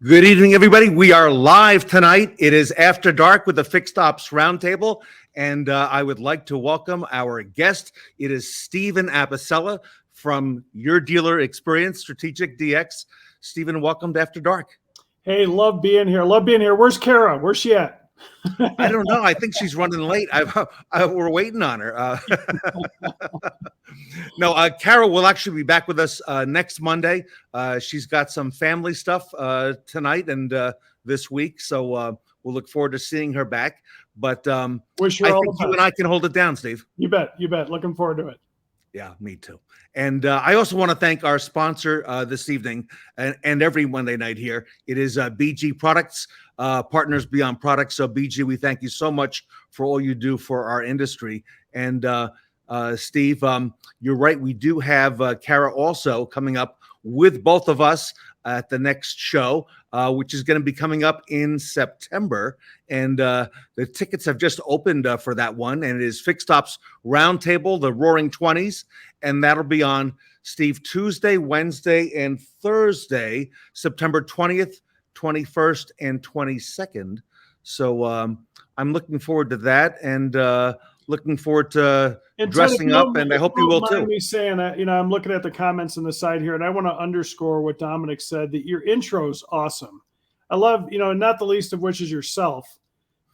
Good evening, everybody. We are live tonight. It is After Dark with the Fixed Ops Roundtable, and I would like to welcome our guest. It is Stephen Apicella from Your Dealer Experience, Strategic DX. Stephen, welcome to After Dark. Hey, love being here. Where's Kara? Where's she at? I don't know. I think she's running late. We're waiting on her. No, Carol will actually be back with us next Monday. She's got some family stuff tonight and this week, so we'll look forward to seeing her back. But Wish her I all think the you best. and I can hold it down, Steve. You bet. Looking forward to it. Yeah, me too. And I also want to thank our sponsor this evening and every Monday night here. It is BG Products, Partners Beyond Products. So BG, we thank you so much for all you do for our industry. And Steve, you're right. We do have Kara also coming up with both of us at the next show, which is going to be coming up in September. And the tickets have just opened for that one. And it is Fixed Ops Roundtable, the Roaring 20s. And that'll be on, Steve, Tuesday, Wednesday, and Thursday, September 20th, 21st, and 22nd. So I'm looking forward to that and looking forward to dressing up, and I hope you will too. Me saying that, I'm looking at the comments on the side here, and I want to underscore what Dominic said, that your intro is awesome. I love, not the least of which is yourself.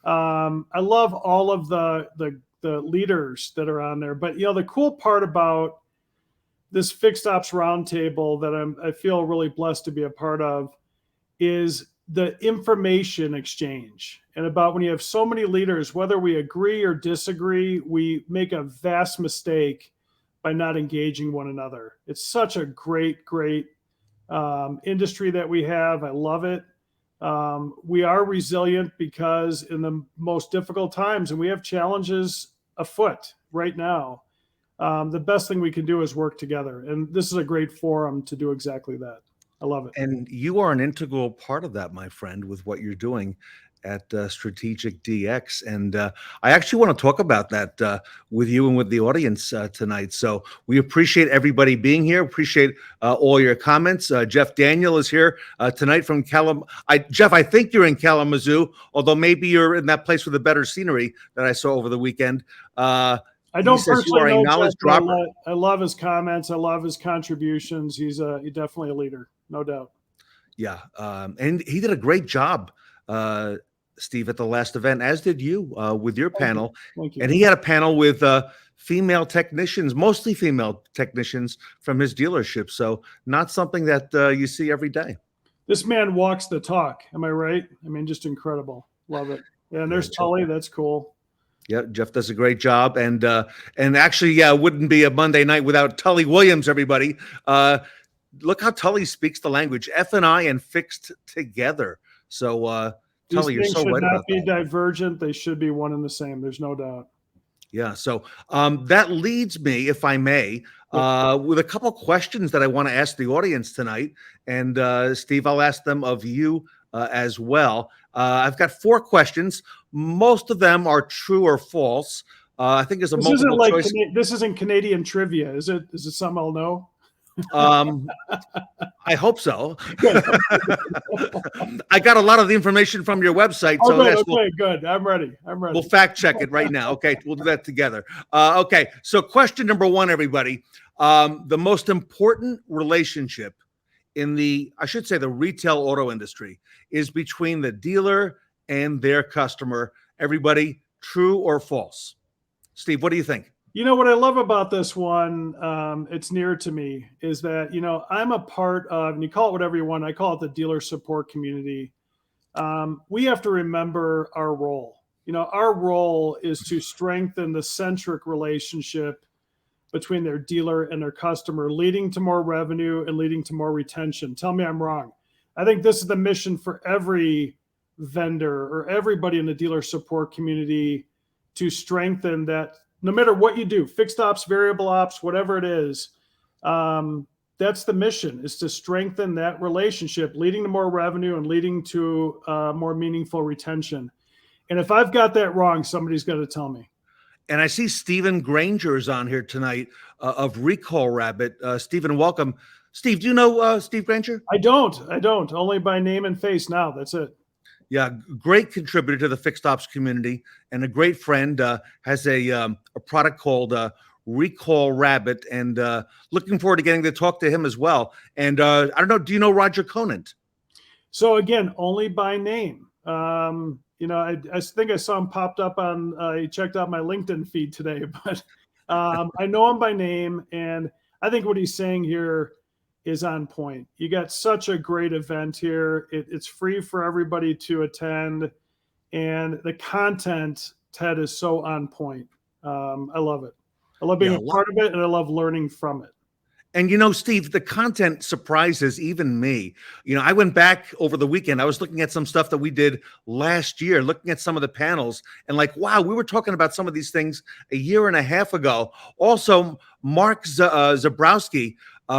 I love all of the leaders that are on there, but the cool part about this Fixed Ops Roundtable that I feel really blessed to be a part of is the information exchange, and about when you have so many leaders, whether we agree or disagree, we make a vast mistake by not engaging one another. It's such a great industry that we have. I love it. We are resilient because in the most difficult times, and we have challenges afoot right now, the best thing we can do is work together. And this is a great forum to do exactly that. I love it. And you are an integral part of that, my friend, with what you're doing at Strategic DX. And I actually want to talk about that with you and with the audience tonight. So we appreciate everybody being here. Appreciate all your comments. Jeff Daniel is here tonight from Jeff, I think you're in Kalamazoo, although maybe you're in that place with the better scenery that I saw over the weekend. I don't personally know Jeff, I love his comments. I love his contributions. He's definitely a leader, no doubt. Yeah, and he did a great job, Steve, at the last event, as did you with your panel. Thank you. And he had a panel with female technicians, mostly female technicians from his dealership. So not something that you see every day. This man walks the talk. Am I right? I mean, just incredible. Love it. Yeah, and there's Tully. That's cool. Yeah, Jeff does a great job, and actually, yeah, it wouldn't be a Monday night without Tully Williams. Everybody, look how Tully speaks the language. F&I and fixed together. So, Tully, you're so right about that. These things should not be divergent. They should be one and the same. There's no doubt. Yeah. So that leads me, if I may, with a couple questions that I want to ask the audience tonight. And Steve, I'll ask them of you as well. I've got 4 questions. Most of them are true or false. I think there's a multiple choice. This isn't Canadian trivia, is it? Is it something I'll know? I hope so. I got a lot of the information from your website. So good. I'm ready. We'll fact check it right now. Okay, we'll do that together. Okay, so question number 1, everybody. The most important relationship in the retail auto industry is between the dealer and their customer. Everybody, true or false? Steve, what do you think? What I love about this one, it's near to me, is that, I'm a part of, and you call it whatever you want, I call it the dealer support community. We have to remember our role. Our role is to strengthen the centric relationship between their dealer and their customer, leading to more revenue and leading to more retention. Tell me I'm wrong. I think this is the mission for every vendor or everybody in the dealer support community, to strengthen that. No matter what you do, fixed ops, variable ops, whatever it is, that's the mission, is to strengthen that relationship, leading to more revenue and leading to more meaningful retention. And if I've got that wrong, somebody's got to tell me. And I see Stephen Granger is on here tonight of Recall Rabbit. Stephen, welcome. Steve, do you know Steve Granger? I don't. Only by name and face now. That's it. Yeah, great contributor to the fixed ops community and a great friend. Has a product called Recall Rabbit, and looking forward to getting to talk to him as well. And I don't know, do you know Roger Conant? So again, only by name. I think I saw him popped up on. He checked out my LinkedIn feed today, but I know him by name, and I think what he's saying here is on point. You got such a great event here. It's free for everybody to attend, and the content, Ted, is so on point. I love it. I love being a part of it, and I love learning from it. And Steve, the content surprises even me. I went back over the weekend. I was looking at some stuff that we did last year, looking at some of the panels, and wow, we were talking about some of these things a year and a half ago. Also, Mark Zabrowski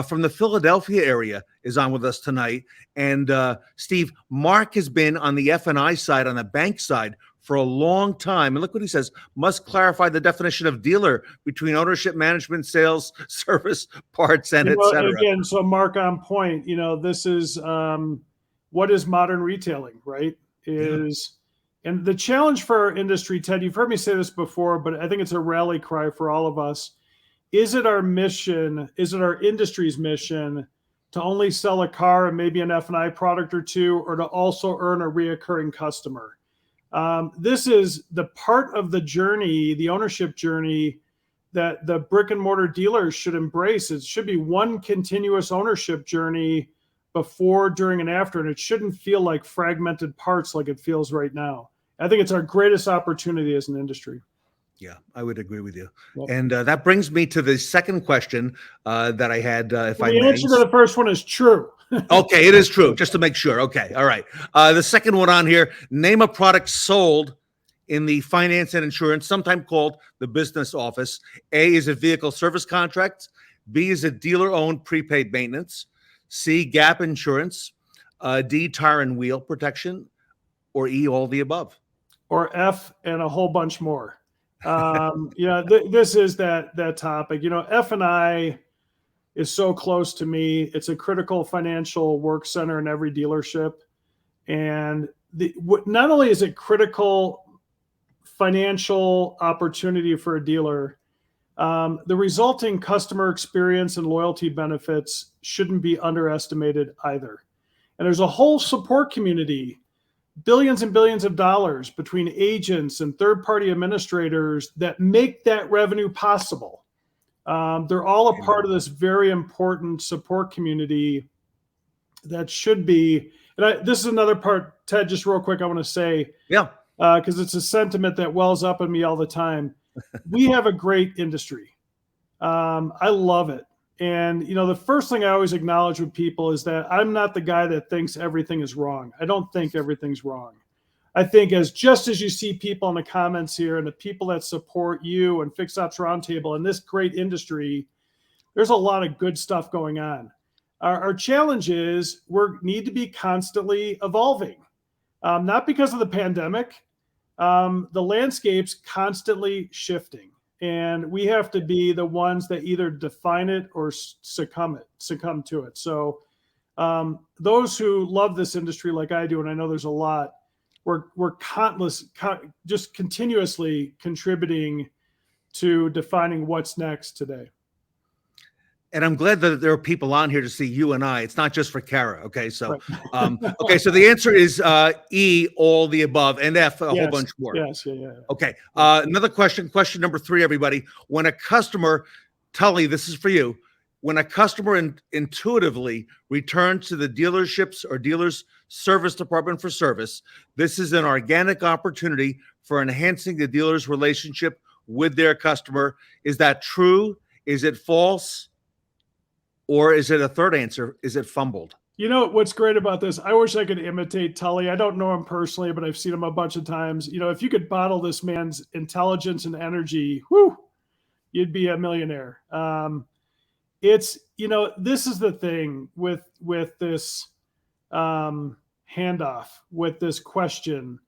from the Philadelphia area is on with us tonight. And Steve, Mark has been on the F&I side, on the bank side, for a long time. And look what he says: must clarify the definition of dealer between ownership, management, sales, service, parts, and etc. Again, so Mark, on point. This is what is modern retailing, right? And the challenge for our industry, Ted, you've heard me say this before, but I think it's a rally cry for all of us. Is it our mission? Is it our industry's mission to only sell a car and maybe an F&I product or two, or to also earn a reoccurring customer? This is the part of the journey, the ownership journey, that the brick and mortar dealers should embrace. It should be one continuous ownership journey before, during, and after, and it shouldn't feel like fragmented parts like it feels right now. I think it's our greatest opportunity as an industry. Yeah, I would agree with you. Yep. And that brings me to the second question that I had, if I may. The answer to the first one is true. Okay, it is true, just to make sure. Okay, all right. The second one on here: name a product sold in the finance and insurance, sometimes called the business office. A, is it vehicle service contracts? B, is it dealer-owned prepaid maintenance? C, gap insurance? D, tire and wheel protection? Or E, all the above? Or F, and a whole bunch more. This is that topic. F&I is so close to me. It's a critical financial work center in every dealership. And not only is it critical financial opportunity for a dealer, the resulting customer experience and loyalty benefits shouldn't be underestimated either. And there's a whole support community, billions and billions of dollars between agents and third-party administrators that make that revenue possible. They're all a part of this very important support community that should be. And this is another part, Ted, just real quick, I want to say, because it's a sentiment that wells up in me all the time. We have a great industry. I love it. And, the first thing I always acknowledge with people is that I'm not the guy that thinks everything is wrong. I don't think everything's wrong. I think just as you see people in the comments here and the people that support you and Fixed Ops Roundtable and this great industry, there's a lot of good stuff going on. Our challenge is we need to be constantly evolving, not because of the pandemic. The landscape's constantly shifting, and we have to be the ones that either define it or succumb to it. So those who love this industry like I do, and I know there's a lot, we're just continuously contributing to defining what's next today. And I'm glad that there are people on here to see you and I. It's not just for Kara. Okay, so okay, so the answer is E, all the above, and F, a whole bunch more. Yes, yeah. Okay, another question number 3, everybody. When a customer, Tully, this is for you. When a customer intuitively returns to the dealerships or dealer's service department for service, this is an organic opportunity for enhancing the dealer's relationship with their customer. Is that true? Is it false? Or is it a third answer? Is it fumbled? What's great about this? I wish I could imitate Tully. I don't know him personally, but I've seen him a bunch of times. If you could bottle this man's intelligence and energy, you'd be a millionaire. This is the thing with this handoff, with this question,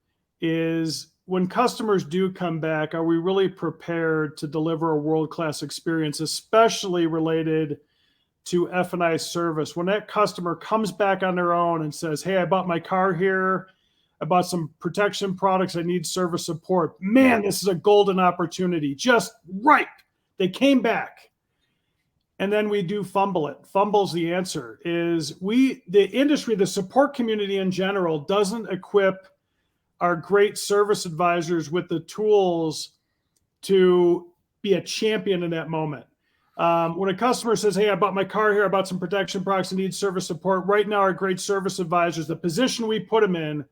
is when customers do come back, are we really prepared to deliver a world-class experience, especially related to F&I service, when that customer comes back on their own and says, hey, I bought my car here, I bought some protection products, I need service support. Man, this is a golden opportunity, just ripe. They came back. And then we do fumble it. Fumble's the answer. The industry, the support community in general, doesn't equip our great service advisors with the tools to be a champion in that moment. When a customer says, hey, I bought my car here, I bought some protection products, I need service support. Right now, our great service advisors, the position we put them in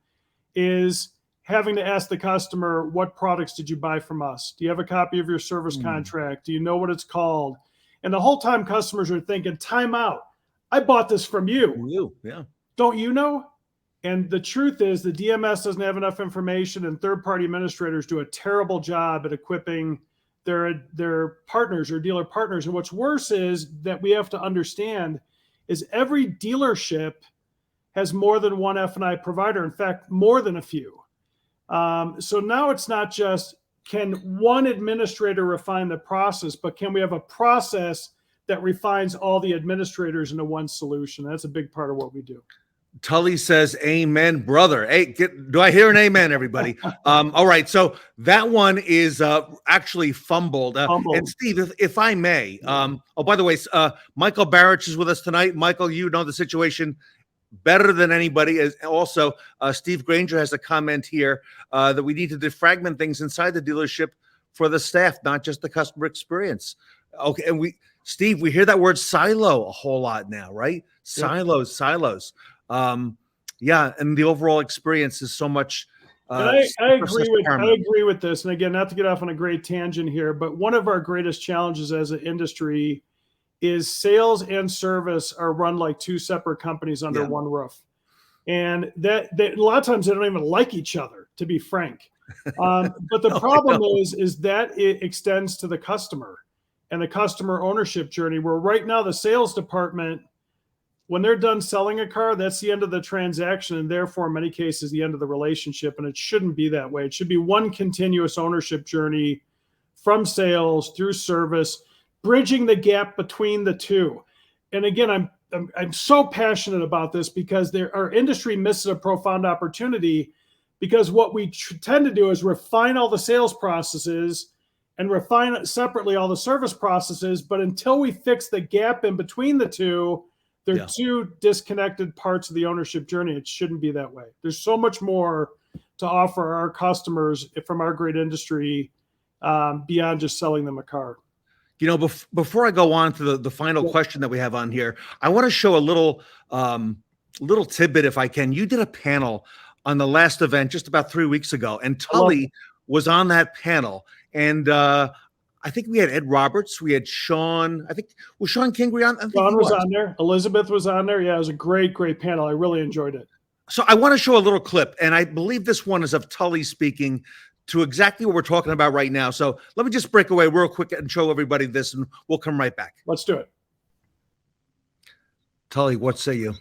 is having to ask the customer, what products did you buy from us? Do you have a copy of your service contract? Do you know what it's called? And the whole time customers are thinking, time out. I bought this from you. Yeah. Don't you know? And the truth is the DMS doesn't have enough information, and third-party administrators do a terrible job at equipping their partners or dealer partners. And what's worse is that we have to understand is every dealership has more than one F&I provider. In fact, more than a few. So now it's not just, can one administrator refine the process, but can we have a process that refines all the administrators into one solution? That's a big part of what we do. Tully says, amen, brother. Hey, do I hear an amen, everybody? All right. So that one is actually fumbled. And Steve, if I may, oh, by the way, Michael Barrich is with us tonight. Michael, you know the situation better than anybody. Also, Steve Granger has a comment here that we need to defragment things inside the dealership for the staff, not just the customer experience. Okay. And Steve, we hear that word silo a whole lot now, right? Silos. Yeah, and the overall experience is so much. I agree with this. And again, not to get off on a great tangent here, but one of our greatest challenges as an industry is sales and service are run like two separate companies under one roof, and that a lot of times they don't even like each other, to be frank. But the problem is that it extends to the customer and the customer ownership journey. Where right now the sales department, when they're done selling a car, that's the end of the transaction, and therefore, in many cases, the end of the relationship. And it shouldn't be that way. It should be one continuous ownership journey from sales through service, bridging the gap between the two. And again, I'm so passionate about this because our industry misses a profound opportunity, because what we tend to do is refine all the sales processes and refine separately all the service processes. But until we fix the gap in between the two, they're two disconnected parts of the ownership journey. It shouldn't be that way. There's so much more to offer our customers from our great industry beyond just selling them a car. You know, before I go on to the final question that we have on here, I want to show a little tidbit, if I can. You did a panel on the last event just about 3 weeks ago, and Tully was on that panel. And I think we had Ed Roberts, we had Sean. I think was Sean Kingery on. Sean was on there. Elizabeth was on there. Yeah, it was a great panel. I really enjoyed it. So I want to show a little clip, and I believe this one is of Tully speaking to exactly what we're talking about right now. So let me just break away real quick and show everybody this, and we'll come right back. Let's do it. Tully, what say you?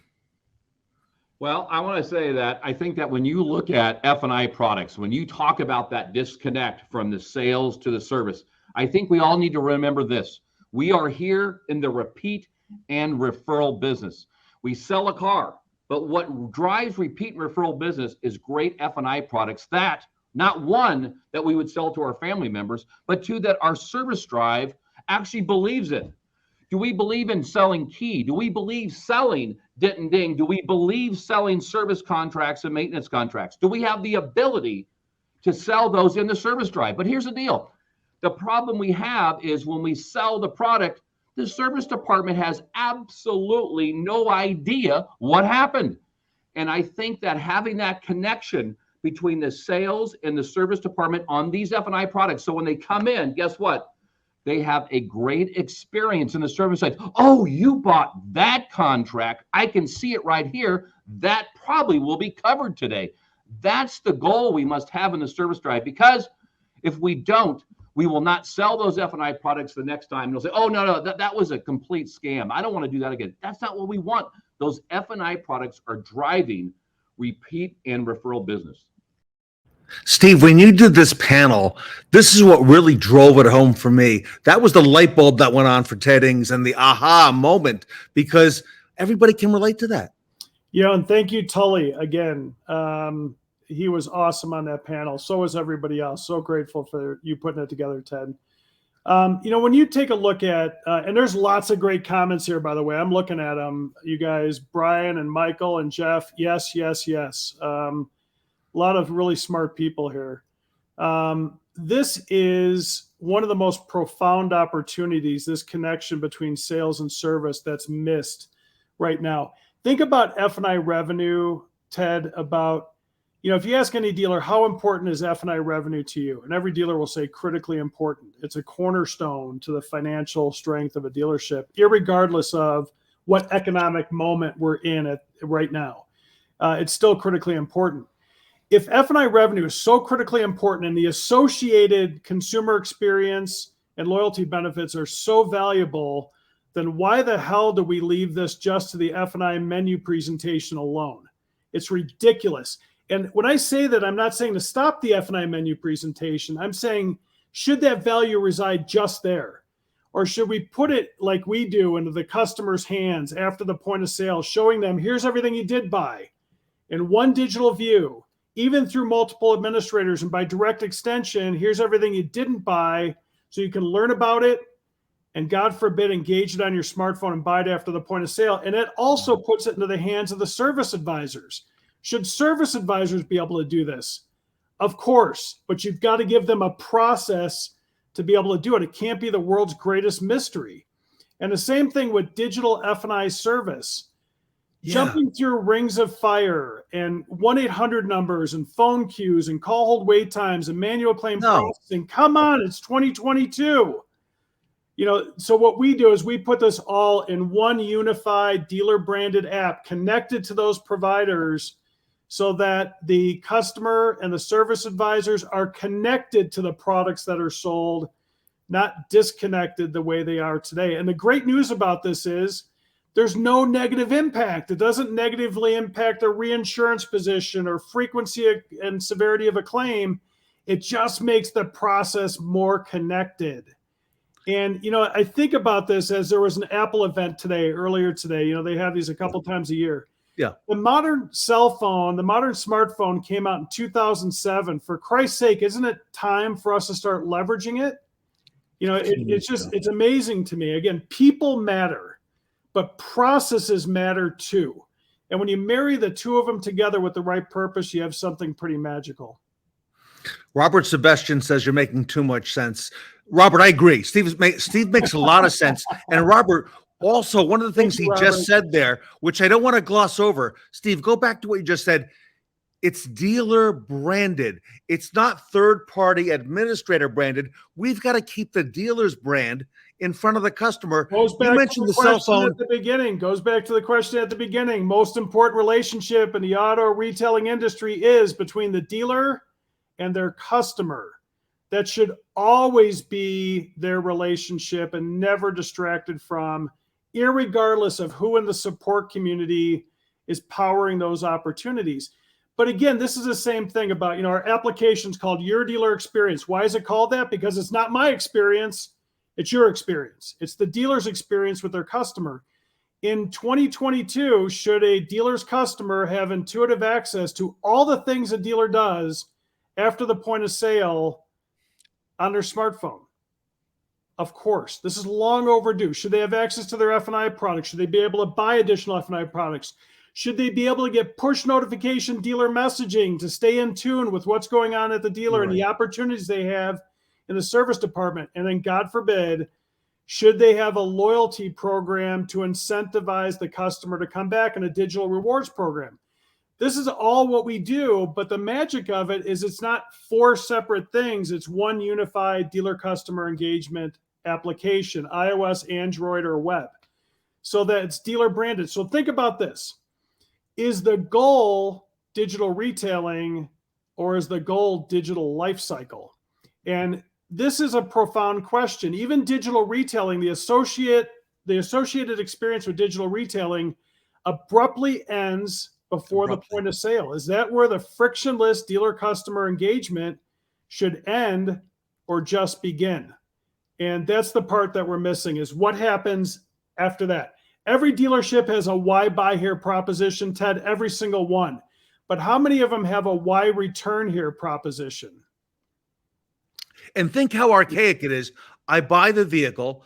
Well, I want to say that I think that when you look at F&I products, when you talk about that disconnect from the sales to the service, I think we all need to remember this. We are here in the repeat and referral business. We sell a car, but what drives repeat and referral business is great F&I products that, not one, that we would sell to our family members, but two, that our service drive actually believes in. Do we believe in selling key? Do we believe selling dent and ding? Do we believe selling service contracts and maintenance contracts? Do we have the ability to sell those in the service drive? But here's the deal. The problem we have is when we sell the product, the service department has absolutely no idea what happened. And I think that having that connection between the sales and the service department on these F&I products, so when they come in, guess what? They have a great experience in the service side. Oh, you bought that contract. I can see it right here. That probably will be covered today. That's the goal we must have in the service drive, because if we don't, we will not sell those F&I products the next time. And they'll say, oh, no, that was a complete scam. I don't want to do that again. That's not what we want. Those F&I products are driving repeat and referral business. Steve, when you did this panel, this is what really drove it home for me. That was the light bulb that went on for Ted Ings and the aha moment, because everybody can relate to that. Yeah, and thank you, Tully, again. He was awesome on that panel. So was everybody else. So grateful for you putting it together, Ted. When you take a look at, and there's lots of great comments here, by the way. I'm looking at them, you guys, Brian and Michael and Jeff. Yes, yes, yes. A lot of really smart people here. This is one of the most profound opportunities, this connection between sales and service, that's missed right now. Think about F&I revenue, Ted, about, if you ask any dealer, how important is F&I revenue to you? And every dealer will say critically important. It's a cornerstone to the financial strength of a dealership, irregardless of what economic moment we're in right now. It's still critically important. If F&I revenue is so critically important and the associated consumer experience and loyalty benefits are so valuable, then why the hell do we leave this just to the F&I menu presentation alone? It's ridiculous. And when I say that, I'm not saying to stop the F&I menu presentation. I'm saying, should that value reside just there? Or should we put it like we do into the customer's hands after the point of sale, showing them, here's everything you did buy in one digital view, even through multiple administrators, and by direct extension, here's everything you didn't buy so you can learn about it and, God forbid, engage it on your smartphone and buy it after the point of sale. And it also puts it into the hands of the service advisors. Should service advisors be able to do this? Of course, but you've got to give them a process to be able to do it. It can't be the world's greatest mystery. And the same thing with digital F&I service. Yeah. Jumping through rings of fire and 1-800 numbers and phone queues and call hold wait times and manual claim processing. Come on, it's 2022. So what we do is we put this all in one unified dealer branded app connected to those providers so that the customer and the service advisors are connected to the products that are sold, not disconnected the way they are today. And the great news about this is there's no negative impact. It doesn't negatively impact the reinsurance position or frequency and severity of a claim. It just makes the process more connected. And, I think about this as there was an Apple event earlier today. They have these a couple times a year. Yeah. The modern cell phone, the modern smartphone came out in 2007. For Christ's sake, isn't it time for us to start leveraging it? It's amazing to me. Again, people matter, but processes matter too. And when you marry the two of them together with the right purpose, you have something pretty magical. Robert Sebastian says you're making too much sense. Robert, I agree. Steve makes a lot of sense. And Robert, also, one of the things he just said there, which I don't want to gloss over, Steve, go back to what you just said. It's dealer branded. It's not third-party administrator branded. We've got to keep the dealer's brand in front of the customer. You mentioned the cell phone at the beginning. Goes back to the question at the beginning. Most important relationship in the auto retailing industry is between the dealer and their customer. That should always be their relationship and never distracted from, irregardless of who in the support community is powering those opportunities. But again, this is the same thing about, our application's called Your Dealer Experience. Why is it called that? Because it's not my experience, it's your experience. It's the dealer's experience with their customer. In 2022, should a dealer's customer have intuitive access to all the things a dealer does after the point of sale on their smartphone? Of course. This is long overdue. Should they have access to their F&I products? Should they be able to buy additional F&I products? Should they be able to get push notification dealer messaging to stay in tune with what's going on at the dealer and the opportunities they have in the service department? And then, God forbid, should they have a loyalty program to incentivize the customer to come back, in a digital rewards program? This is all what we do, but the magic of it is it's not four separate things. It's one unified dealer customer engagement application, iOS, Android, or web, so that it's dealer branded. So think about this. Is the goal digital retailing, or is the goal digital life cycle? And this is a profound question. Even digital retailing, the associated experience with digital retailing abruptly ends before the point of sale? Is that where the frictionless dealer customer engagement should end or just begin? And that's the part that we're missing, is what happens after that. Every dealership has a why buy here proposition, Ted, every single one. But how many of them have a why return here proposition? And think how archaic it is. I buy the vehicle,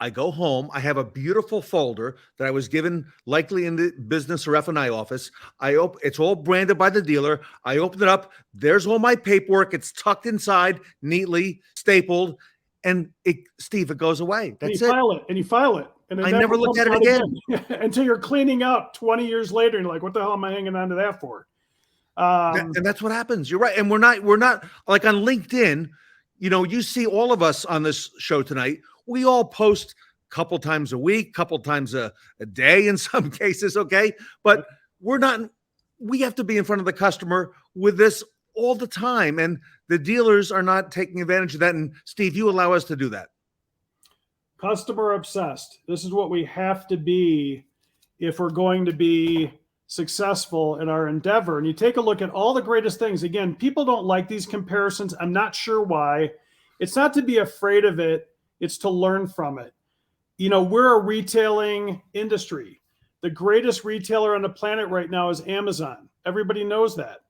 I go home, I have a beautiful folder that I was given likely in the business or F&I office. It's all branded by the dealer. I open it up, there's all my paperwork. It's tucked inside, neatly stapled, and Steve, it goes away. That's it. And you file it. And I never looked at it again. Until you're cleaning up 20 years later, and you're like, what the hell am I hanging on to that for? And that's what happens. You're right. And we're not like on LinkedIn, you see all of us on this show tonight. We all post a couple times a week, couple times a day in some cases, okay? But we have to be in front of the customer with this all the time. And the dealers are not taking advantage of that. And Steve, you allow us to do that. Customer obsessed. This is what we have to be if we're going to be successful in our endeavor. And you take a look at all the greatest things. Again, people don't like these comparisons. I'm not sure why. It's not to be afraid of it. It's to learn from it. We're a retailing industry. The greatest retailer on the planet right now is Amazon. Everybody knows that.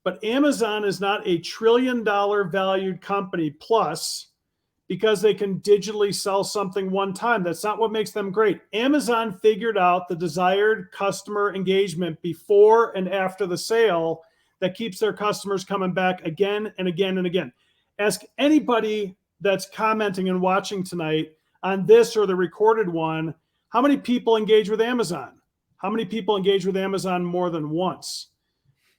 But Amazon is not a $1 trillion valued company plus because they can digitally sell something one time. That's not what makes them great. Amazon figured out the desired customer engagement before and after the sale that keeps their customers coming back again and again and again. Ask anybody that's commenting and watching tonight on this or the recorded one, how many people engage with Amazon? How many people engage with Amazon more than once?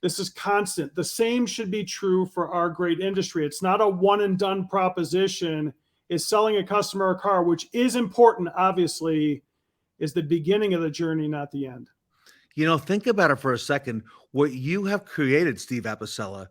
This is constant. The same should be true for our great industry. It's not a one and done proposition. Is selling a customer a car, which is important, obviously, is the beginning of the journey, not the end. Think about it for a second. What you have created, Steve Apicella,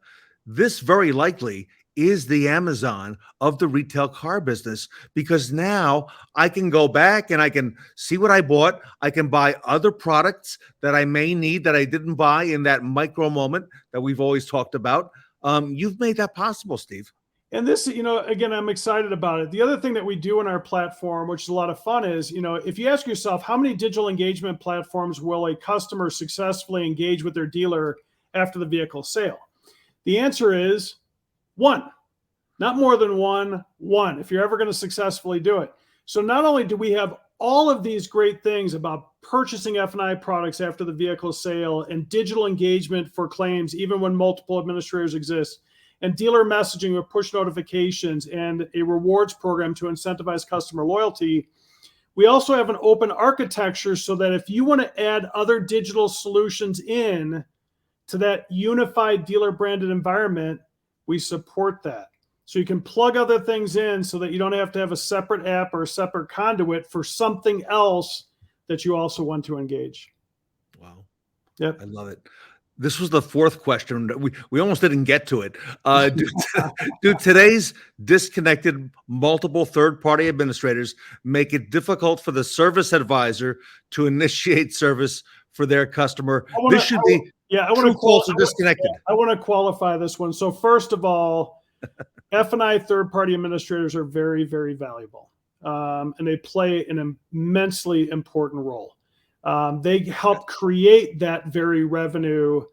this very likely is the Amazon of the retail car business, because now I can go back and I can see what I bought. I can buy other products that I may need that I didn't buy in that micro moment that we've always talked about. You've made that possible, Steve. And this, again, I'm excited about it. The other thing that we do in our platform, which is a lot of fun, is, if you ask yourself, how many digital engagement platforms will a customer successfully engage with their dealer after the vehicle sale? The answer is one, not more than one, if you're ever going to successfully do it. So not only do we have all of these great things about purchasing F&I products after the vehicle sale and digital engagement for claims, even when multiple administrators exist, and dealer messaging with push notifications and a rewards program to incentivize customer loyalty, we also have an open architecture so that if you want to add other digital solutions in to that unified dealer branded environment, we support that. So you can plug other things in so that you don't have to have a separate app or a separate conduit for something else that you also want to engage. Wow. Yep. I love it. This was the fourth question. We almost didn't get to it. Do today's disconnected multiple third-party administrators make it difficult for the service advisor to initiate service for their customer? I want to disconnected. I want to qualify this one. So first of all, F&I third-party administrators are very, very valuable, and they play an immensely important role. They help create that very revenue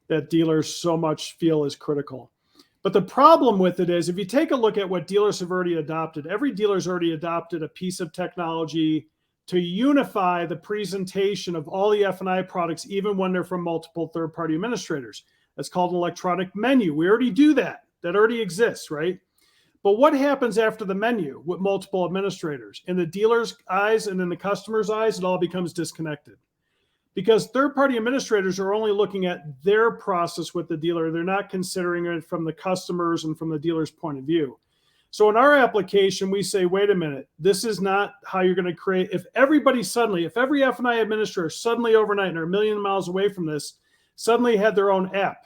that dealers so much feel is critical. But the problem with it is, if you take a look at what dealers have already adopted, every dealer's already adopted a piece of technology to unify the presentation of all the F&I products, even when they're from multiple third-party administrators. That's called an electronic menu. We already do that. That already exists, right? But what happens after the menu with multiple administrators? In the dealer's eyes and in the customer's eyes, it all becomes disconnected. Because third-party administrators are only looking at their process with the dealer. They're not considering it from the customers and from the dealer's point of view. So in our application, we say, wait a minute, this is not how you're going to create. If every F&I administrator suddenly overnight, and are a million miles away from this, suddenly had their own app,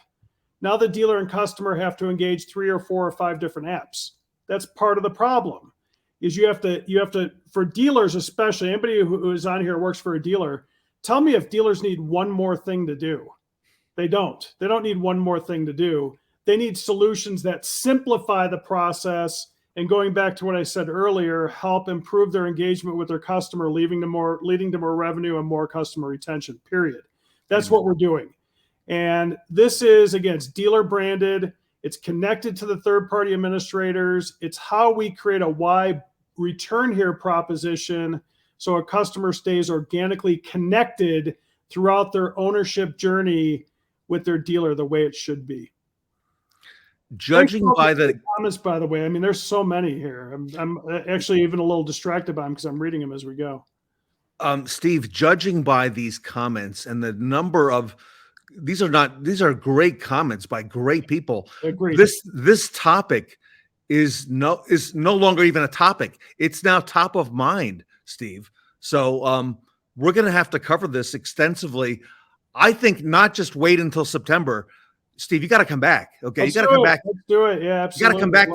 now the dealer and customer have to engage 3 or 4 or 5 different apps. That's part of the problem. Is you have to, for dealers especially, anybody who is on here works for a dealer, tell me if dealers need one more thing to do. They don't. They don't need one more thing to do. They need solutions that simplify the process, and going back to what I said earlier, help improve their engagement with their customer, leading to more revenue and more customer retention, period. That's what we're doing. And this is, again, it's dealer branded. It's connected to the third-party administrators. It's how we create a why return here proposition so a customer stays organically connected throughout their ownership journey with their dealer the way it should be. Judging by the comments, by the way, I mean, there's so many here. I'm actually even a little distracted by them because I'm reading them as we go. Steve, judging by these comments and the number of these are great comments by great people. Agreed. This topic is no longer even a topic. It's now top of mind, Steve. So we're going to have to cover this extensively. I think not just wait until September. Steve, you got to come back. Okay, you got to come back. Let's do it. Yeah, absolutely. You got to come back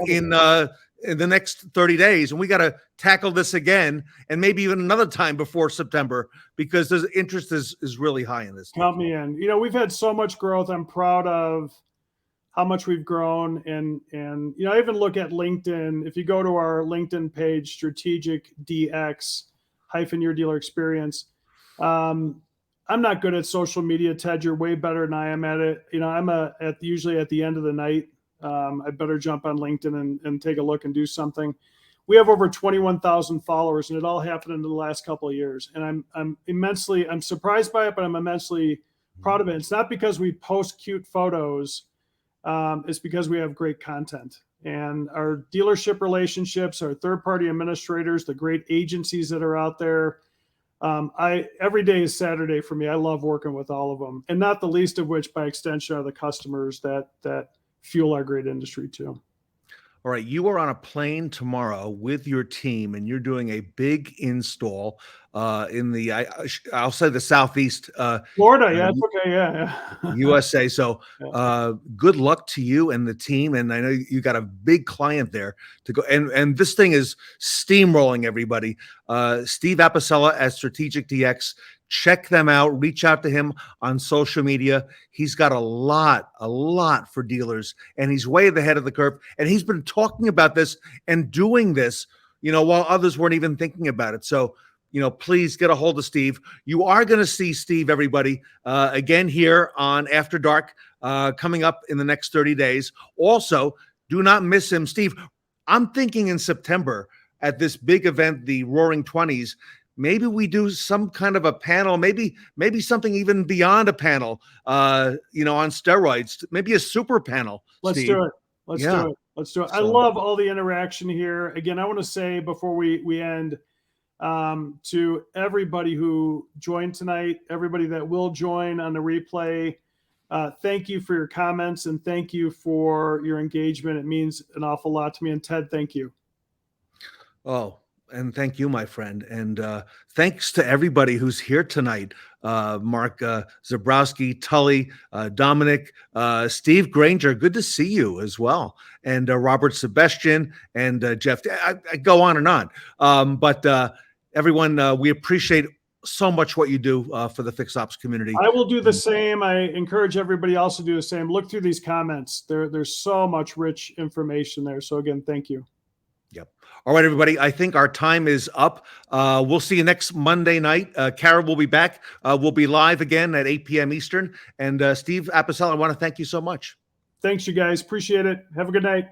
in the next 30 days, and we got to tackle this again, and maybe even another time before September, because the interest is really high in this. Count me in. You know, we've had so much growth. I'm proud of how much we've grown, and you know, I even look at LinkedIn. If you go to our LinkedIn page, Strategic DX -Your Dealer Experience. I'm not good at social media, Ted. You're way better than I am at it. You know, I'm usually at the end of the night. I better jump on LinkedIn and take a look and do something. We have over 21,000 followers, and it all happened in the last couple of years. And I'm surprised by it, but I'm immensely proud of it. It's not because we post cute photos. It's because we have great content. And our dealership relationships, our third-party administrators, the great agencies that are out there. Every day is Saturday for me. I love working with all of them, and not the least of which, by extension, are the customers that fuel our great industry too. All right, you are on a plane tomorrow with your team, and you're doing a big install in the I'll say the Southeast, Florida. Yeah, it's okay. Yeah. USA. So good luck to you and the team. And I know you got a big client there to go. And this thing is steamrolling, everybody. Steve Apicella at Strategic DX. Check them out. Reach out to him on social media. He's got a lot for dealers, and he's way ahead of the curve. And he's been talking about this and doing this, you know, while others weren't even thinking about it. So, you know, please get a hold of Steve. You are going to see Steve, everybody, again here on After Dark, coming up in the next 30 days. Also, do not miss him. Steve, I'm thinking in September at this big event, the Roaring 20s, maybe we do some kind of a panel, maybe something even beyond a panel, you know, on steroids, maybe a super panel. Let's Steve. do it. Let's do it. I love all the interaction here. Again, I want to say before we end, to everybody who joined tonight, everybody that will join on the replay, thank you for your comments and thank you for your engagement. It means an awful lot to me. And Ted, thank you. Oh, and thank you, my friend. And thanks to everybody who's here tonight. Mark Zabrowski, Tully, Dominic, Steve Granger, good to see you as well. And Robert Sebastian and Jeff. I go on and on. But everyone, we appreciate so much what you do for the fixed ops community. I will do the same. I encourage everybody else to do the same. Look through these comments. There's so much rich information there. So again, thank you. Yep. All right, everybody. I think our time is up. We'll see you next Monday night. Kara will be back. We'll be live again at 8 p.m. Eastern. And Steve Apicella, I want to thank you so much. Thanks, you guys. Appreciate it. Have a good night.